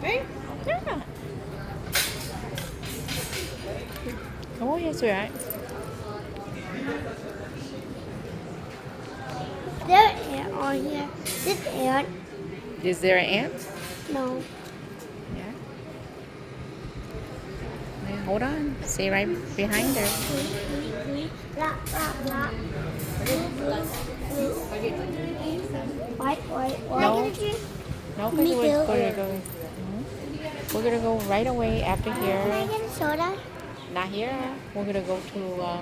happy? Yeah. Oh, yes, sweetheart. There ant on here. This ant. Is there an ant? No. Yeah. Wait, hold on. Stay right behind her. Blah, blah, blah. What? No. No, because Me we're too. going to go. We're going to go right away after Can I here. get a soda? Not here. We're going to go to.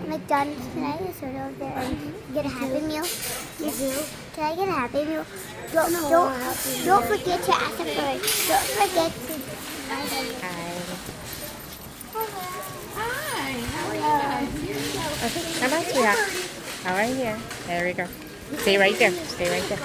McDonald's. Can I get a soda over there and get a Happy Meal? You do? Can I get a Happy Meal? Don't forget to ask her first. Don't forget to. Hi. Hi, how are you guys? Okay, come on, sweetheart. All right, here. There we go. Stay right there. Stay right there.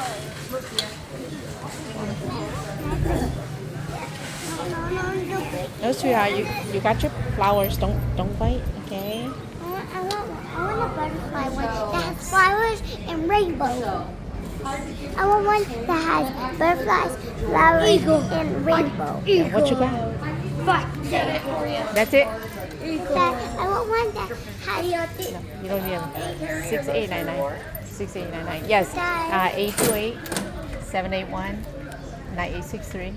No, sweetheart. You got your flowers. Don't bite. Okay. I want a butterfly one that has flowers and rainbow. I want one that has butterflies, flowers, and rainbow. What you got? That's it. I want one that has. No, you don't need them. 6899. 6899. Yes. 828-781-9863.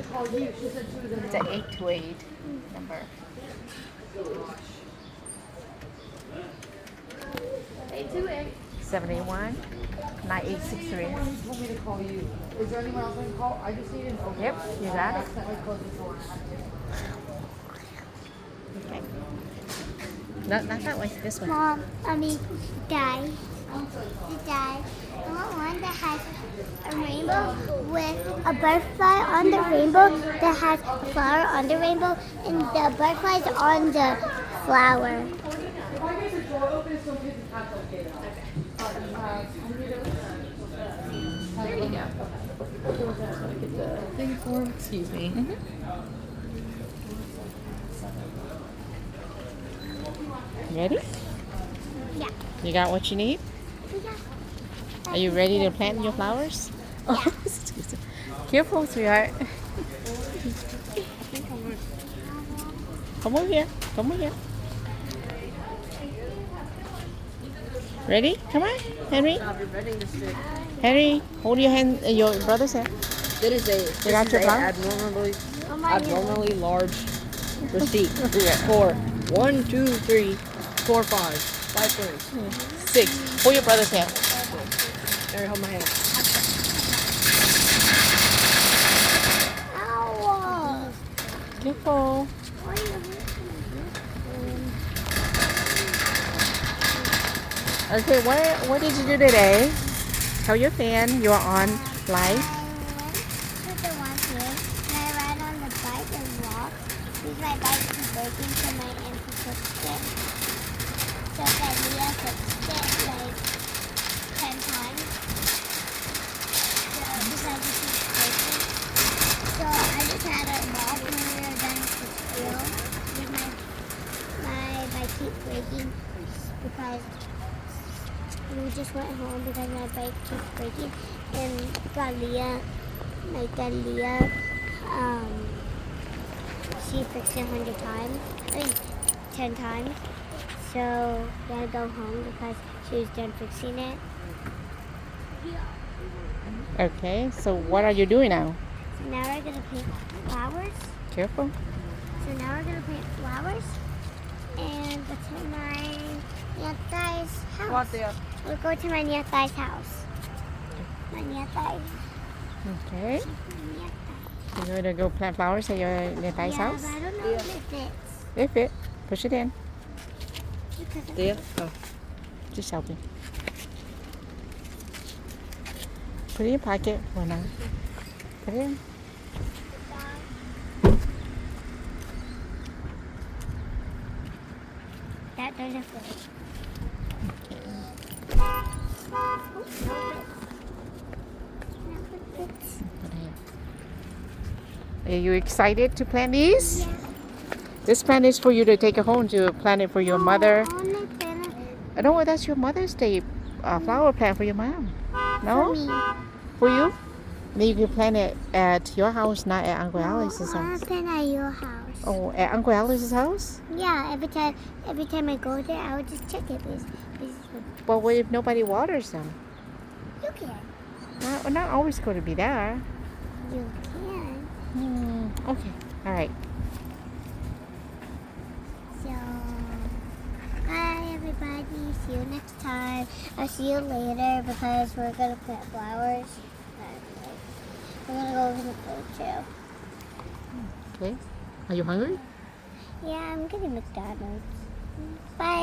It's an 828 number. 828. 781-9863. Told me to call you. Is there anyone else I can call? I just need an open. Yep, you got it. Accidentally closed the door. Okay. No, not that way. This one. Mom, Dad. Dad, I want one that has a rainbow with a butterfly on the rainbow that has a flower on the rainbow and the butterflies on the flower. If I get the door open, so kids have to okay. There you go. Get the thing for him. Excuse me. Ready? Yeah. You got what you need? Are you ready to plant your flowers? Yeah. Careful, sweetheart. Come over here. Come over here. Ready? Come on, Henry. Henry, hold your hand, your brother's hand. That is You got your flower? abnormally large receipt for 1, 2, 3, 4, 5, 5 things. 6. Hold your brother's hand. There, hold my hand. Ow. Careful. Okay, what did you do today? Tell your fan you're on live. I went to the one here and I ride on the bike and walk. Because my bike is breaking, so my auntie fixed it. So that Leah fixed it like 10 times. So because it keeps breaking. So I just had a walk when we were done with the school. Because my bike keeps breaking because we just went home because my bike keeps breaking and my dad Leah, she fixed it 100 times, 10 times. So we had to go home because she was done fixing it. Okay, so what are you doing now? So now we're gonna paint flowers. Careful. So now we're gonna paint flowers and go to my Nietai's house. We'll go to my Nietai's house. My Nietai. Okay. You're going to go plant flowers at your Nepai's Yeah, house? but I don't know if it fits. They fit. Push it in. Because There. Oh. Just help me. Put it in your pocket. Why not? Put it in. that doesn't fit. Are you excited to plant these? Yeah. This plant is for you to take it home to plant it for your mother. I wanna plant it No, that's your Mother's Day flower plant for your mom. No? for me. For you? Then you can plant it at your house, not at Uncle Alice's I house. plant at your house. Oh, at Uncle Alice's house? Yeah, every time I go there, I would just check it. But what if nobody waters them? You can. We're not always going to be there. You can. Okay. All right. So, bye everybody. See you next time. I'll see you later because we're going to plant flowers. We're going to go to the food trail. Okay. Are you hungry? Yeah, I'm getting McDonald's. Bye.